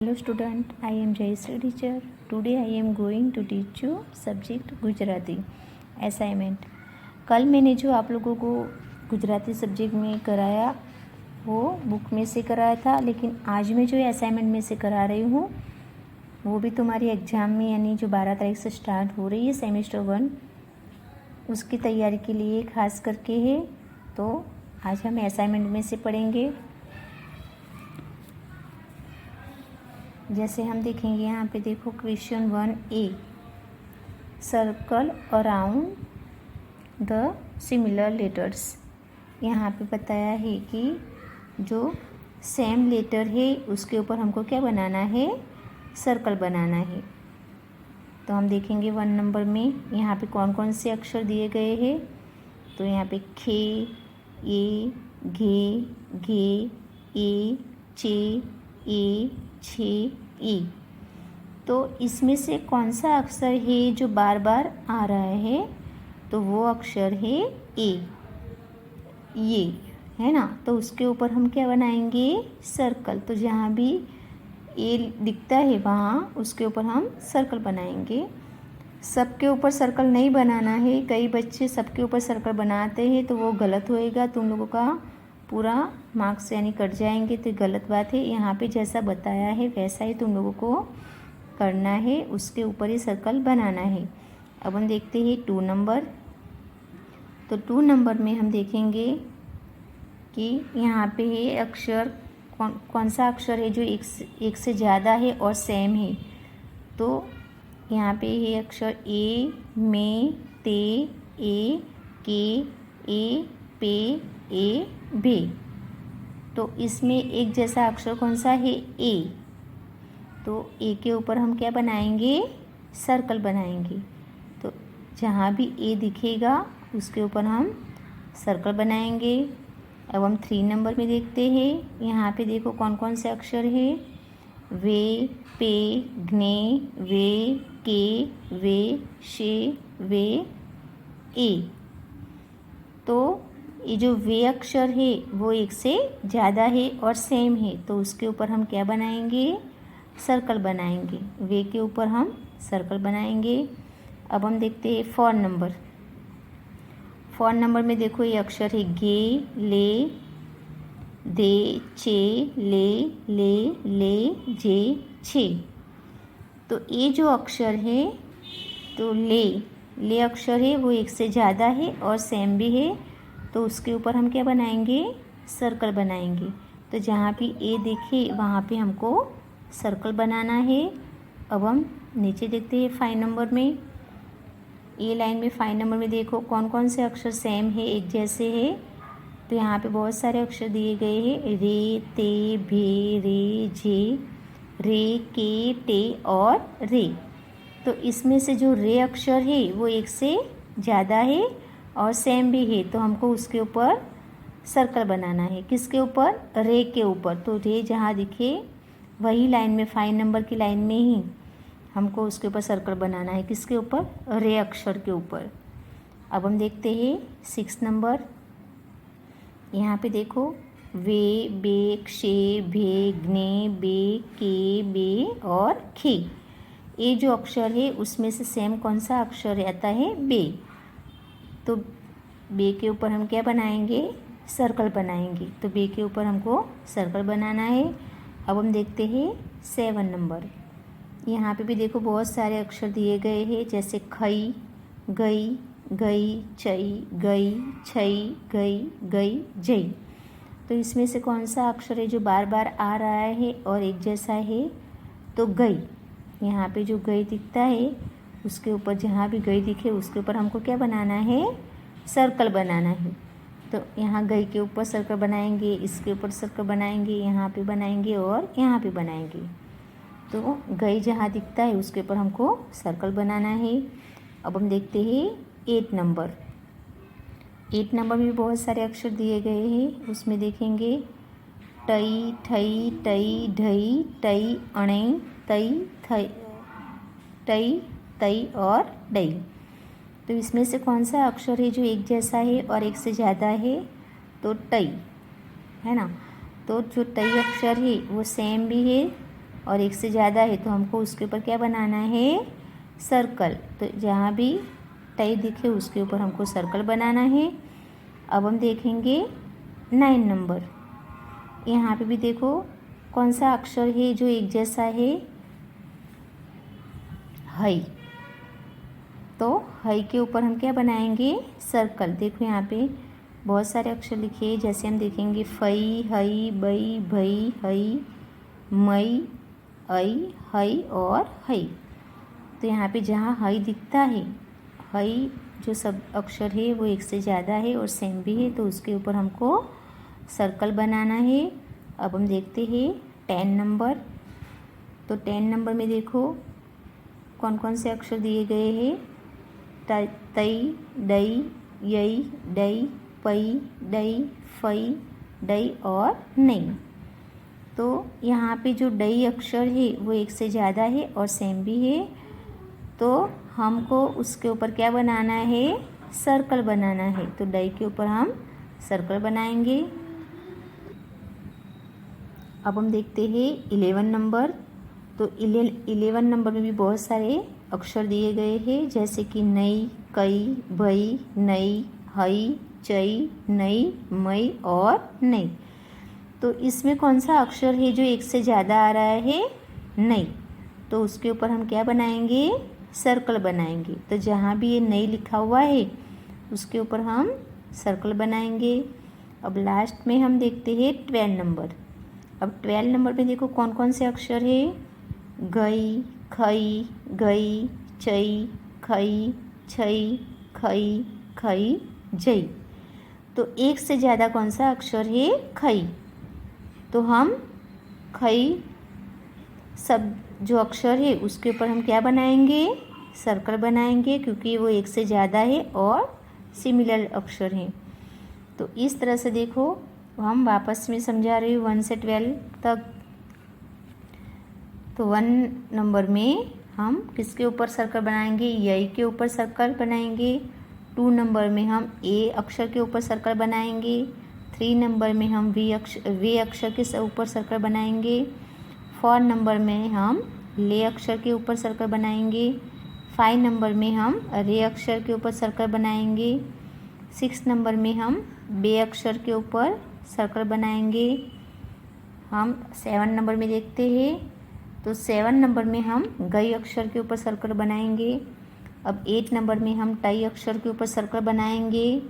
Hello student, I am Jayashree teacher. Today I am going to teach you subject Gujarati assignment. कल मैंने जो आप लोगों को गुजराती सब्जेक्ट में कराया वो बुक में से कराया था, लेकिन आज मैं जो असाइनमेंट में से करा रही हूँ वो भी तुम्हारी एग्ज़ाम में यानी जो 12 तारीख से स्टार्ट हो रही है सेमेस्टर 1 उसकी तैयारी के लिए खास करके है। तो आज हम असाइनमेंट में से पढ़ेंगे। जैसे हम देखेंगे यहाँ पे देखो question 1A, circle around the similar letters. यहाँ पे बताया है कि जो सेम लेटर है उसके ऊपर हमको क्या बनाना है, सर्कल बनाना है। तो हम देखेंगे 1 नंबर में यहाँ पे कौन कौन से अक्षर दिए गए हैं। तो यहाँ पे खे, ए, घे, घे, ए, चे, ए, छे, ई। तो इसमें से कौन सा अक्षर है जो बार बार आ रहा है, तो वो अक्षर है ए, ये है ना। तो उसके ऊपर हम क्या बनाएंगे, सर्कल। तो जहाँ भी ए दिखता है वहाँ उसके ऊपर हम सर्कल बनाएंगे। सबके ऊपर सर्कल नहीं बनाना है, कई बच्चे सबके ऊपर सर्कल बनाते हैं तो वो गलत होएगा, तुम लोगों का पूरा मार्क्स यानी कट जाएंगे, तो गलत बात है। यहाँ पे जैसा बताया है वैसा ही तुम लोगों को करना है, उसके ऊपर ही सर्कल बनाना है। अब हम देखते हैं 2 नंबर। तो 2 नंबर में हम देखेंगे कि यहाँ पे है अक्षर कौन सा अक्षर है जो एक से ज़्यादा है और सेम है। तो यहाँ पे है अक्षर ए, में, ते, ए, के, ए, पे, ए, बे। तो इसमें एक जैसा अक्षर कौन सा है, ए। तो ए के ऊपर हम क्या बनाएंगे, सर्कल बनाएंगे। तो जहाँ भी ए दिखेगा उसके ऊपर हम सर्कल बनाएंगे। अब हम 3 नंबर में देखते हैं। यहाँ पे देखो कौन कौन से अक्षर है, वे, पे, घ्ने, वे, के, वे, शे, वे, ए। तो ये जो वे अक्षर है वो एक से ज़्यादा है और सेम है, तो उसके ऊपर हम क्या बनाएंगे, सर्कल बनाएंगे। वे के ऊपर हम सर्कल बनाएंगे। अब हम देखते हैं 4 नंबर। 4 नंबर में देखो ये अक्षर है गे, ले, दे, चे, ले, जे, छे। तो ये जो अक्षर है, तो ले अक्षर है वो एक से ज़्यादा है और सेम भी है, तो उसके ऊपर हम क्या बनाएंगे, सर्कल बनाएंगे। तो जहाँ भी ए दिखे वहाँ पे हमको सर्कल बनाना है। अब हम नीचे देखते हैं 5 नंबर में। ए लाइन में 5 नंबर में देखो कौन कौन से अक्षर सेम है, एक जैसे है। तो यहाँ पे बहुत सारे अक्षर दिए गए हैं, रे, ते, भे, रे, जे, रे, के, टे और रे। तो इसमें से जो रे अक्षर है वो एक से ज़्यादा है और सेम भी है, तो हमको उसके ऊपर सर्कल बनाना है। किसके ऊपर, रे के ऊपर। तो रे जहाँ दिखे वही लाइन में 5 नंबर की लाइन में ही हमको उसके ऊपर सर्कल बनाना है। किसके ऊपर, रे अक्षर के ऊपर। अब हम देखते हैं 6 नंबर। यहाँ पे देखो वे, बे, क्षे, भे, घ्ने, बे, के, बे और खे। ये जो अक्षर है उसमें से सेम कौन सा अक्षर रहता है, बे। तो बे के ऊपर हम क्या बनाएंगे, सर्कल बनाएंगे। तो बे के ऊपर हमको सर्कल बनाना है। अब हम देखते हैं 7 नंबर। यहाँ पे भी देखो बहुत सारे अक्षर दिए गए हैं, जैसे खई, गई, गई, चई, गई, छई, गई, गई, जई। तो इसमें से कौन सा अक्षर है जो बार बार आ रहा है और एक जैसा है, तो गई। यहाँ पे जो गई दिखता है उसके ऊपर जहाँ भी गई दिखे उसके ऊपर हमको क्या बनाना है, सर्कल बनाना है। तो यहाँ गई के ऊपर सर्कल बनाएंगे, इसके ऊपर सर्कल बनाएंगे, यहाँ पे बनाएंगे और यहाँ पे बनाएंगे। तो गई जहाँ दिखता है उसके ऊपर हमको सर्कल बनाना है। अब हम देखते हैं 8 नंबर। 8 नंबर में भी बहुत सारे अक्षर दिए गए हैं, उसमें देखेंगे टई, ठई, टई, ढई, टई, अणई, तई, थई, टई, तई और डई। तो इसमें से कौन सा अक्षर है जो एक जैसा है और एक से ज़्यादा है, तो टई है ना। तो जो टई अक्षर है वो सेम भी है और एक से ज़्यादा है तो हमको उसके ऊपर क्या बनाना है, सर्कल। तो जहाँ भी टई दिखे उसके ऊपर हमको सर्कल बनाना है। अब हम देखेंगे 9 नंबर। यहाँ पे भी देखो कौन सा अक्षर है जो एक जैसा है, हई। तो हई के ऊपर हम क्या बनाएंगे, सर्कल। देखो यहाँ पे बहुत सारे अक्षर लिखे हैं, जैसे हम देखेंगे फई, हई, बई, भई, हई, मई, आई, हई और हई। तो यहाँ पे जहाँ हई दिखता है, हई जो सब अक्षर है वो एक से ज़्यादा है और सेम भी है, तो उसके ऊपर हमको सर्कल बनाना है। अब हम देखते हैं 10 नंबर। तो 10 नंबर में देखो कौन कौन से अक्षर दिए गए हैं, तई, डई, यई, डई, पई, डई, फई, डई और नई। तो यहाँ पे जो डई अक्षर है वो एक से ज़्यादा है और सेम भी है, तो हमको उसके ऊपर क्या बनाना है, सर्कल बनाना है। तो डई के ऊपर हम सर्कल बनाएंगे। अब हम देखते हैं 11 नंबर। तो 11 नंबर में भी बहुत सारे अक्षर दिए गए हैं, जैसे कि नई, कई, भई, नई, हई, चई, नई, मई और नई। तो इसमें कौन सा अक्षर है जो एक से ज़्यादा आ रहा है, नई। तो उसके ऊपर हम क्या बनाएंगे, सर्कल बनाएंगे। तो जहाँ भी ये नई लिखा हुआ है उसके ऊपर हम सर्कल बनाएंगे। अब लास्ट में हम देखते हैं 12 नंबर। अब 12 नंबर में देखो कौन कौन से अक्षर है, गई, खई, गई, चई, खई, छई, खई, खई, जई। तो एक से ज़्यादा कौन सा अक्षर है, खई। तो हम खई सब जो अक्षर है उसके ऊपर हम क्या बनाएंगे, सर्कल बनाएंगे, क्योंकि वो एक से ज़्यादा है और सिमिलर अक्षर हैं। तो इस तरह से देखो हम वापस में समझा रही हूँ 1 से 12 तक। तो 1 नंबर में हम किसके ऊपर सर्कल बनाएंगे, यई के ऊपर सर्कल बनाएंगे। 2 नंबर में हम ए अक्षर के ऊपर सर्कल बनाएंगे। 3 नंबर में हम वे अक्षर के ऊपर सर्कल बनाएंगे। 4 नंबर में हम ले अक्षर के ऊपर सर्कल बनाएंगे। 5 नंबर में हम रे अक्षर के ऊपर सर्कल बनाएंगे। 6 नंबर में हम बे अक्षर के ऊपर सर्कल बनाएंगे। हम 7 नंबर में देखते हैं। तो 7 नंबर में हम गई अक्षर के ऊपर सर्कल बनाएंगे। अब 8 नंबर में हम टाई अक्षर के ऊपर सर्कल बनाएंगे।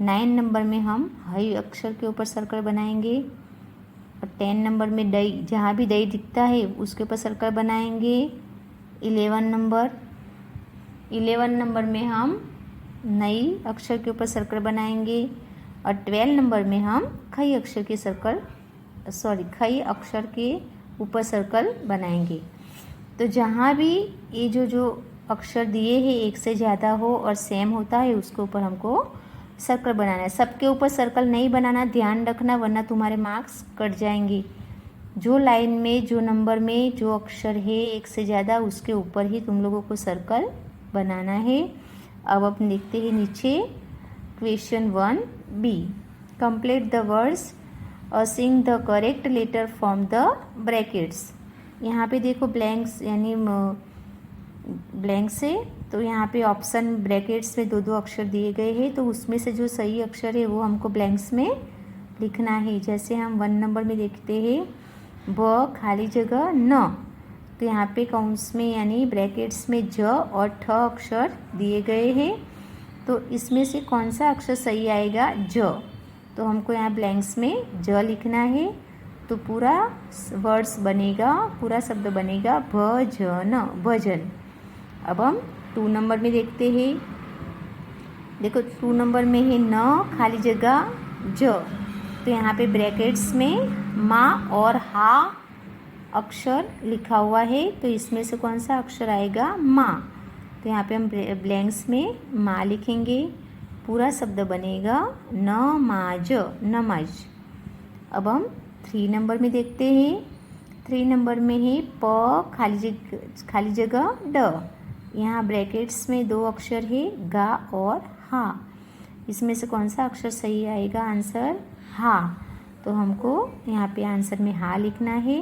9 नंबर में हम हई अक्षर के ऊपर सर्कल बनाएंगे। और 10 नंबर में डई, जहाँ भी डई दिखता है उसके ऊपर सर्कल बनाएंगे। 11 नंबर में हम नई अक्षर के ऊपर सर्कल बनाएंगे। और 12 नंबर में हम खई अक्षर के ऊपर सर्कल बनाएंगे। तो जहाँ भी ये जो अक्षर दिए हैं एक से ज़्यादा हो और सेम होता है उसके ऊपर हमको सर्कल बनाना है। सबके ऊपर सर्कल नहीं बनाना, ध्यान रखना, वरना तुम्हारे मार्क्स कट जाएंगे। जो लाइन में, जो नंबर में जो अक्षर है एक से ज़्यादा उसके ऊपर ही तुम लोगों को सर्कल बनाना है। अब अपन देखते हैं नीचे question 1B। Complete the words और sing the correct letter from the brackets. यहाँ पे देखो ब्लैंक्स यानी ब्लैंक्स है, तो यहाँ पे ऑप्शन ब्रैकेट्स में 2-2 अक्षर दिए गए हैं, तो उसमें से जो सही अक्षर है वो हमको ब्लैंक्स में लिखना है। जैसे हम 1 नंबर में देखते हैं ब खाली जगह न। तो यहाँ पे कौंस में यानी ब्रैकेट्स में ज और ठ अक्षर दिए गए हैं, तो इसमें से कौन सा अक्षर सही आएगा, ज। तो हमको यहाँ ब्लैंक्स में ज लिखना है। तो पूरा वर्ड्स बनेगा, पूरा शब्द बनेगा भजन, भजन। अब हम 2 नंबर में देखते हैं। देखो 2 नंबर में है न खाली जगह ज। तो यहाँ पे ब्रैकेट्स में माँ और हा अक्षर लिखा हुआ है, तो इसमें से कौन सा अक्षर आएगा, माँ। तो यहाँ पे हम ब्लैंक्स में माँ लिखेंगे, पूरा शब्द बनेगा नमाज, नमाज। अब हम 3 नंबर में देखते हैं। 3 नंबर में है प खाली जगह ड। यहाँ ब्रैकेट्स में 2 अक्षर है गा और हा। इसमें से कौन सा अक्षर सही आएगा, आंसर हा। तो हमको यहाँ पे आंसर में हा लिखना है।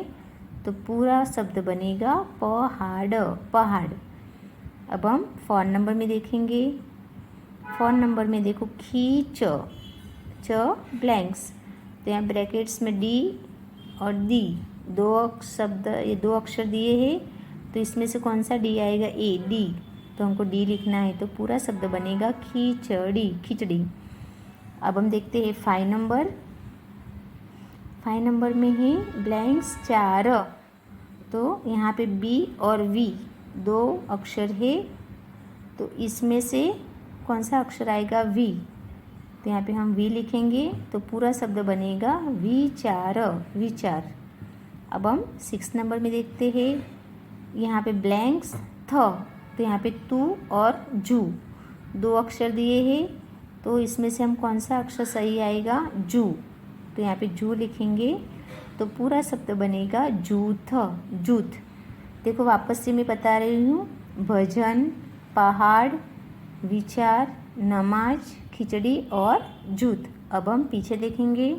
तो पूरा शब्द बनेगा पहाड़, पहाड़। अब हम 4 नंबर में देखेंगे। 4 नंबर में देखो खींच, च ब्लैंक्स, तो यहाँ ब्रैकेट्स में डी और दी दो शब्द, ये दो अक्षर दिए हैं, तो इसमें से कौन सा डी आएगा? ए, डी, तो हमको डी लिखना है, तो पूरा शब्द बनेगा खिचड़ी, खिचड़ी। अब हम देखते हैं 5 नंबर। 5 नंबर में है ब्लैंक्स 4, तो यहाँ पे बी और वी दो अक्षर है, तो इसमें से कौन सा अक्षर आएगा? वी, तो यहाँ पे हम वी लिखेंगे, तो पूरा शब्द बनेगा विचार, विचार। अब हम 6 नंबर में देखते हैं। यहाँ पे ब्लैंक्स थ, तो यहाँ पे तू और जू दो अक्षर दिए हैं, तो इसमें से हम कौन सा अक्षर सही आएगा? जू, तो यहाँ पे जू लिखेंगे, तो पूरा शब्द बनेगा जूथ, जूथ। देखो वापस से मैं बता रही हूँ, भजन, पहाड़, विचार, नमाज, खिचड़ी और जूथ। अब हम पीछे देखेंगे।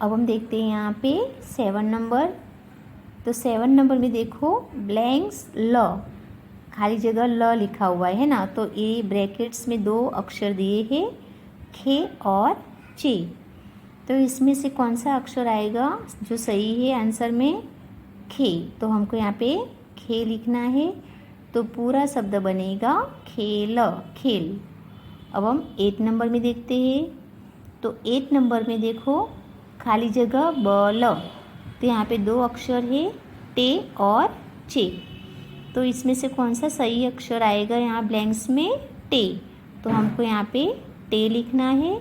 अब हम देखते हैं यहाँ पे 7 नंबर। तो 7 नंबर में देखो ब्लैंक्स ल, खाली जगह ल लिखा हुआ है ना, तो ये ब्रैकेट्स में दो अक्षर दिए हैं, खे और चे, तो इसमें से कौन सा अक्षर आएगा जो सही है आंसर में? खे, तो हमको यहाँ पे खे लिखना है, तो पूरा शब्द बनेगा खेल, खेल। अब हम 8 नंबर में देखते हैं। तो 8 नंबर में देखो खाली जगह बल, तो यहाँ पे दो अक्षर है, टे और चे, तो इसमें से कौन सा सही अक्षर आएगा यहाँ ब्लैंक्स में? टे, तो हमको यहाँ पे टे लिखना है,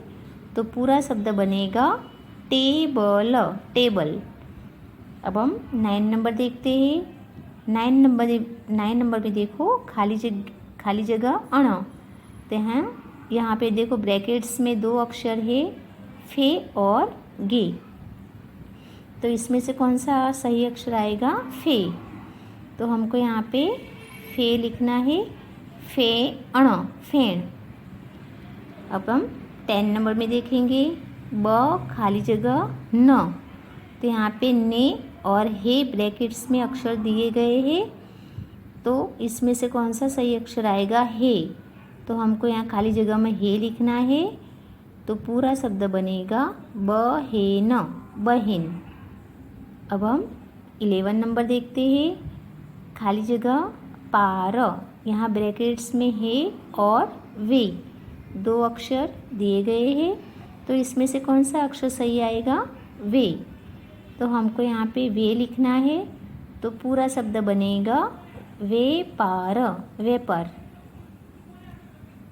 तो पूरा शब्द बनेगा टेबल, टेबल। अब हम 9 नंबर देखते हैं। 9 नंबर में देखो खाली जगह अण, तो यहाँ पे देखो ब्रैकेट्स में दो अक्षर है, फे और गे, तो इसमें से कौन सा सही अक्षर आएगा? फे, तो हमको यहाँ पे फे लिखना है, फे अण, फेण। अब हम 10 नंबर में देखेंगे। ब खाली जगह न, तो यहाँ पे ने और हे ब्रैकेट्स में अक्षर दिए गए हैं, तो इसमें से कौन सा सही अक्षर आएगा? हे, तो हमको यहाँ खाली जगह में हे लिखना है, तो पूरा शब्द बनेगा बहेन, बहन। अब हम 11 नंबर देखते हैं। खाली जगह पार, यहाँ ब्रैकेट्स में है और वे दो अक्षर दिए गए हैं, तो इसमें से कौन सा अक्षर सही आएगा? वे, तो हमको यहाँ पे वे लिखना है, तो पूरा शब्द बनेगा वे पार, वेपर।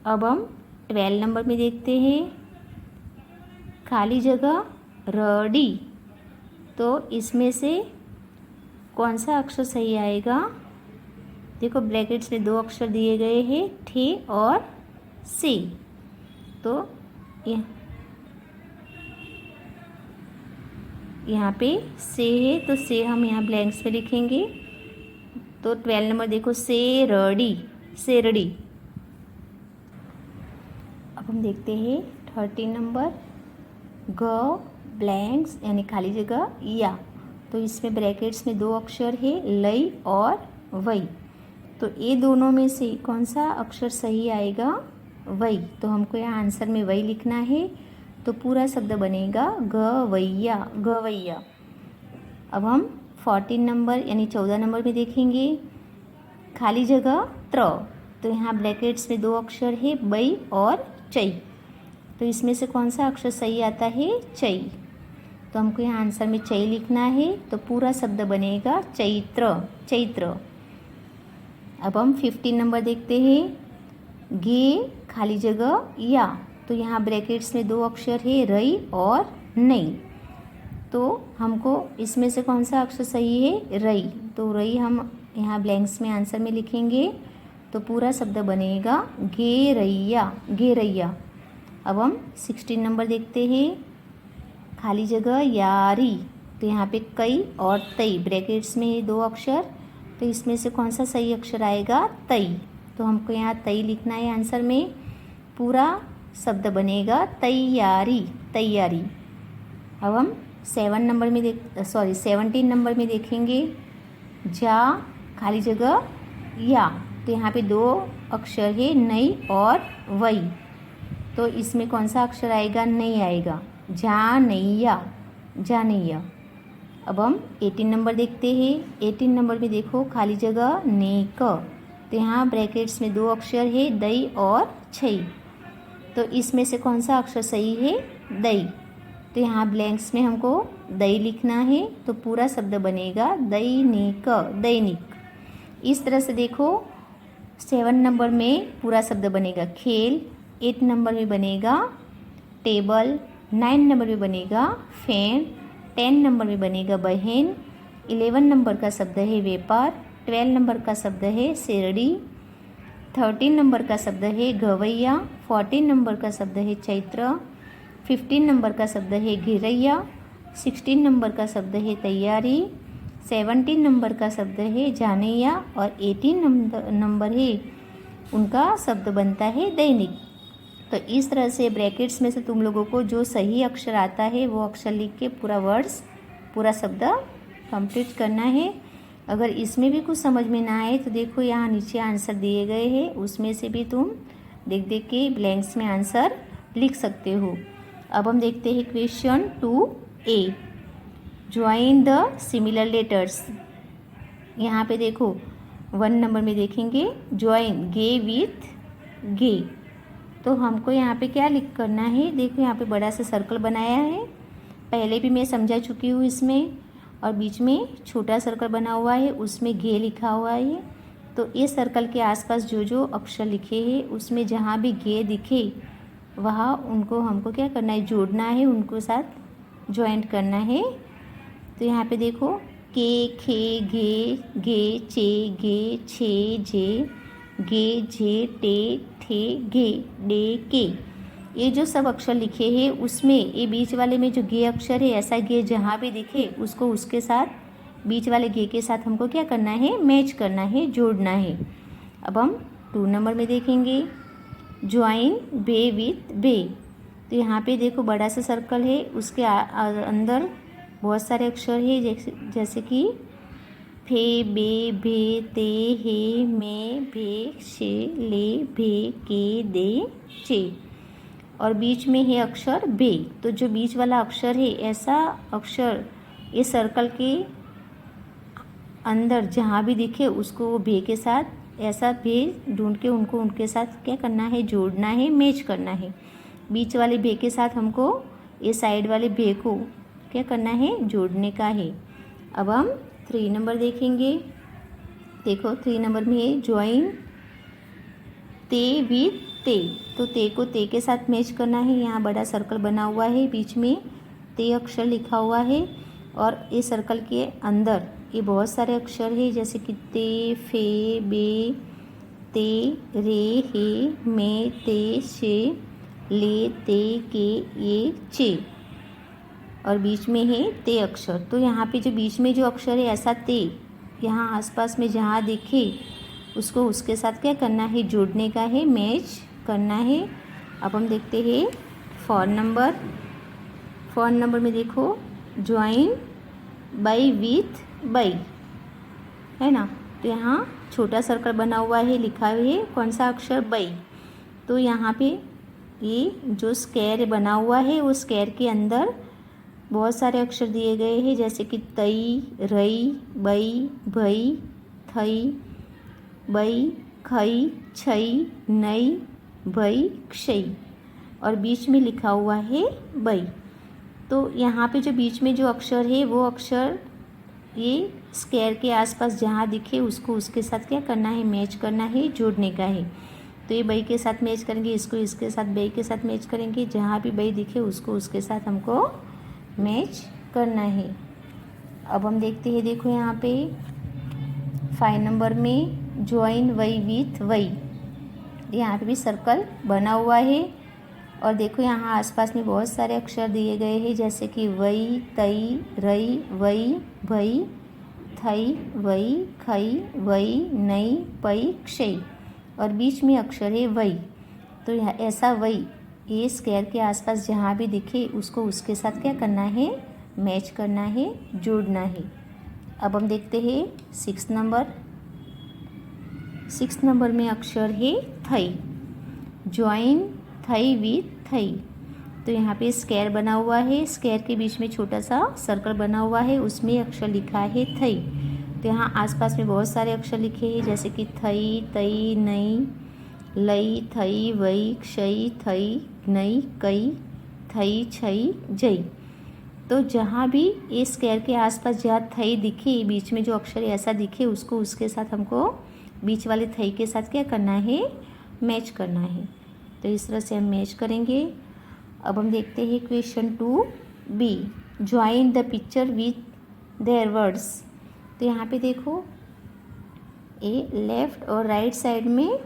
अब हम 12 नंबर में देखते हैं। खाली जगह रडी, तो इसमें से कौन सा अक्षर सही आएगा? देखो ब्रैकेट्स में दो अक्षर दिए गए हैं, ठे और से, तो यहाँ पे से है, तो से हम यहाँ ब्लैंक्स में लिखेंगे, तो 12 नंबर देखो सेरड़ी, सेरड़ी। अब हम देखते हैं 13 नंबर। ग ब्लैंक्स यानी खाली जगह या, तो इसमें ब्रैकेट्स में दो अक्षर है, लई और वई, तो ये दोनों में से कौन सा अक्षर सही आएगा? वई, तो हमको यहाँ आंसर में वई लिखना है, तो पूरा शब्द बनेगा गवैया, गवैया। अब हम 14 नंबर यानी 14 नंबर में देखेंगे। खाली जगह त्र, तो यहाँ ब्रैकेट्स में दो अक्षर है, बई और चई, तो इसमें से कौन सा अक्षर सही आता है? चई, तो हमको यहाँ आंसर में चई लिखना है, तो पूरा शब्द बनेगा चैत्र, चैत्र। अब हम 15 नंबर देखते हैं। गे खाली जगह या, तो यहाँ ब्रैकेट्स में दो अक्षर है, रई और नई, तो हमको इसमें से कौन सा अक्षर सही है? रई, तो रई हम यहाँ ब्लैंक्स में आंसर में लिखेंगे, तो पूरा शब्द बनेगा घेरैया, घेरैया। अब हम 16 नंबर देखते हैं। खाली जगह यारी, तो यहाँ पे कई और तई ब्रैकेट्स में दो अक्षर, तो इसमें से कौन सा सही अक्षर आएगा? तई, तो हमको यहाँ तई लिखना है आंसर में, पूरा शब्द बनेगा तैयारी, तैयारी। अब हम 17 नंबर में देखेंगे जा खाली जगह या, तो यहाँ पे 2 अक्षर है नई और वई, तो इसमें कौन सा अक्षर आएगा? नहीं आएगा, जा नैया, जा नैया। अब हम 18 नंबर देखते हैं। 18 नंबर में देखो खाली जगह नेक, तो यहाँ ब्रैकेट्स में 2 अक्षर है दई और छई, तो इसमें से कौन सा अक्षर सही है? दई, तो यहाँ ब्लैंक्स में हमको दई लिखना है, तो पूरा शब्द बनेगा दैनिक, दैनिक। इस तरह से देखो 7 नंबर में पूरा शब्द बनेगा खेल, 8 नंबर में बनेगा टेबल, 9 नंबर में बनेगा फैन, 10 नंबर में बनेगा बहन, 11 नंबर का शब्द है व्यापार, 12 नंबर का शब्द है शेरड़ी, 13 नंबर का शब्द है गवैया, 14 नंबर का शब्द है चैत्र, 15 नंबर का शब्द है घेरैया, 16 नंबर का शब्द है तैयारी, 17 नंबर का शब्द है जानैया और 18 नंबर है उनका शब्द बनता है दैनिक। तो इस तरह से ब्रैकेट्स में से तुम लोगों को जो सही अक्षर आता है वो अक्षर लिख के पूरा वर्ड्स, पूरा शब्द कंप्लीट करना है। अगर इसमें भी कुछ समझ में ना आए तो देखो यहाँ नीचे आंसर दिए गए हैं, उसमें से भी तुम देख देख के ब्लैंक्स में आंसर लिख सकते हो। अब हम देखते हैं question 2A, join the similar letters. यहाँ पे देखो 1 नंबर में देखेंगे ज्वाइन गे विथ गे, तो हमको यहाँ पे क्या लिख करना है? देखो यहाँ पे बड़ा सा सर्कल बनाया है, पहले भी मैं समझा चुकी हूँ इसमें, और बीच में छोटा सर्कल बना हुआ है उसमें गे लिखा हुआ है। तो इस सर्कल के आसपास जो जो अक्षर लिखे हैं उसमें जहाँ भी गे दिखे वहाँ उनको हमको क्या करना है? जोड़ना है, उनको साथ ज्वाइंट करना है। तो यहाँ पे देखो के, खे, गे, गे, चे, गे, छे, जे, गे, जे, टे, थे, गे, डे, के, ये जो सब अक्षर लिखे हैं उसमें ये बीच वाले में जो गे अक्षर है, ऐसा गे जहाँ भी दिखे उसको उसके साथ बीच वाले गे के साथ हमको क्या करना है? मैच करना है, जोड़ना है। अब हम 2 नंबर में देखेंगे ज्वाइन बे विथ बे, तो यहाँ पे देखो बड़ा सा सर्कल है, उसके अंदर बहुत सारे अक्षर है जैसे कि फे, बे, भे, ते, हे, मे, भे, शे, ले, भे, के, दे, चे, और बीच में है अक्षर बे। तो जो बीच वाला अक्षर है ऐसा अक्षर ये सर्कल के अंदर जहाँ भी दिखे उसको वो भे के साथ ऐसा भे ढूंढ के उनको उनके साथ क्या करना है? जोड़ना है, मैच करना है। बीच वाले भे के साथ हमको ये साइड वाले भे को क्या करना है? जोड़ने का है। अब हम 3 नंबर देखेंगे। देखो 3 नंबर में है ज्वाइन ते विथ ते, तो ते को ते के साथ मैच करना है। यहाँ बड़ा सर्कल बना हुआ है, बीच में ते अक्षर लिखा हुआ है, और ये सर्कल के अंदर ये बहुत सारे अक्षर है जैसे कि ते, फे, बे, ते, रे, हे, मे, ते, शे, ले, ते, के, ये, चे, और बीच में है ते अक्षर। तो यहाँ पे जो बीच में जो अक्षर है ऐसा ते यहाँ आसपास में जहाँ दिखे उसको उसके साथ क्या करना है? जोड़ने का है, मैच करना है। अब हम देखते हैं 4 नंबर। 4 नंबर में देखो ज्वाइन बाई विथ बाई, है ना, तो यहाँ छोटा सर्कल बना हुआ है, लिखा हुआ है कौन सा अक्षर? बाई। तो यहाँ पे ये जो स्क्वायर बना हुआ है वो स्क्वायर के अंदर बहुत सारे अक्षर दिए गए हैं जैसे कि तई, रई, बई, भई, थई, बई, खई, छई, नई, भई, क्षई, और बीच में लिखा हुआ है बई। तो यहाँ पे जो बीच में जो अक्षर है वो अक्षर ये स्क्वायर के आसपास जहाँ दिखे उसको उसके साथ क्या करना है? मैच करना है, जोड़ने का है। तो ये बई के साथ मैच करेंगे, इसको इसके साथ बई के साथ मैच करेंगे, जहाँ भी बई दिखे उसको उसके साथ हमको मैच करना है। अब हम देखते हैं, देखो यहाँ पे 5 नंबर में ज्वाइन वई विथ वई, यहाँ पे भी सर्कल बना हुआ है, और देखो यहाँ आसपास में बहुत सारे अक्षर दिए गए हैं जैसे कि वई, तई, रई, वई, भई, थई, वई, खई, वई, नई, पई, क्षई, और बीच में अक्षर है वई। तो ऐसा वई ये स्क्वायर के आसपास जहाँ भी दिखे उसको उसके साथ क्या करना है? मैच करना है, जोड़ना है। अब हम देखते हैं 6 नंबर। 6 नंबर में अक्षर है थई। ज्वाइन थई विथ थई। तो यहाँ पे स्क्वायर बना हुआ है, स्क्वायर के बीच में छोटा सा सर्कल बना हुआ है, उसमें अक्षर लिखा है थई। तो यहाँ आसपास में बहुत सारे अक्षर लिखे हैं, जैसे कि थई, तई, नई, लई, थई, वई, क्षई, थई, नई, कई, थई, छई, जई। तो जहाँ भी इस स्क्वायर के आसपास जहाँ थई दिखे, बीच में जो अक्षर ऐसा दिखे, उसको उसके साथ हमको बीच वाले थई के साथ क्या करना है, मैच करना है। तो इस तरह से हम मैच करेंगे। अब हम देखते हैं question 2B, join the picture with their words. तो यहाँ पे देखो ये लेफ़्ट और राइट साइड में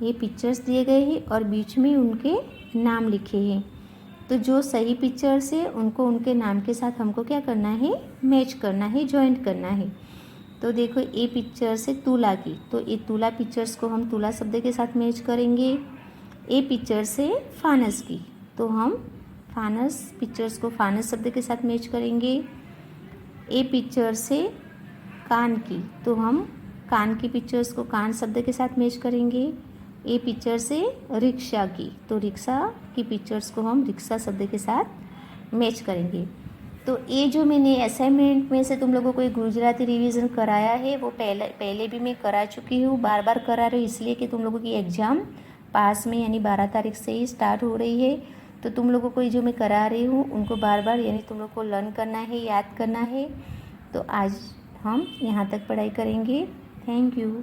ये पिक्चर्स दिए गए हैं और बीच में उनके नाम लिखे हैं। तो जो सही पिक्चर्स है उनको उनके नाम के साथ हमको क्या करना है, मैच करना है, ज्वाइंट करना है। तो देखो ये पिक्चर्स है तुला की, तो ये तुला पिक्चर्स को हम तुला शब्द के साथ मैच करेंगे। ये पिक्चर्स है फानस की, तो हम फानस पिक्चर्स को फानस शब्द के साथ मैच करेंगे। ये पिक्चर्स है कान की, तो हम कान की पिक्चर्स को कान शब्द के साथ मैच करेंगे। ये पिक्चर्स है रिक्शा की, तो रिक्शा की पिक्चर्स को हम रिक्शा शब्द के साथ मैच करेंगे। तो ये जो मैंने असाइनमेंट में से तुम लोगों को एक गुजराती रिवीजन कराया है, वो पहले भी मैं करा चुकी हूँ, बार बार करा रही हूँ, इसलिए कि तुम लोगों की एग्ज़ाम पास में यानी 12 तारीख से ही स्टार्ट हो रही है। तो तुम लोगों को ये जो मैं करा रही हूँ उनको बार बार यानी तुम लोग को लर्न करना है, याद करना है। तो आज हम यहाँ तक पढ़ाई करेंगे। Thank you.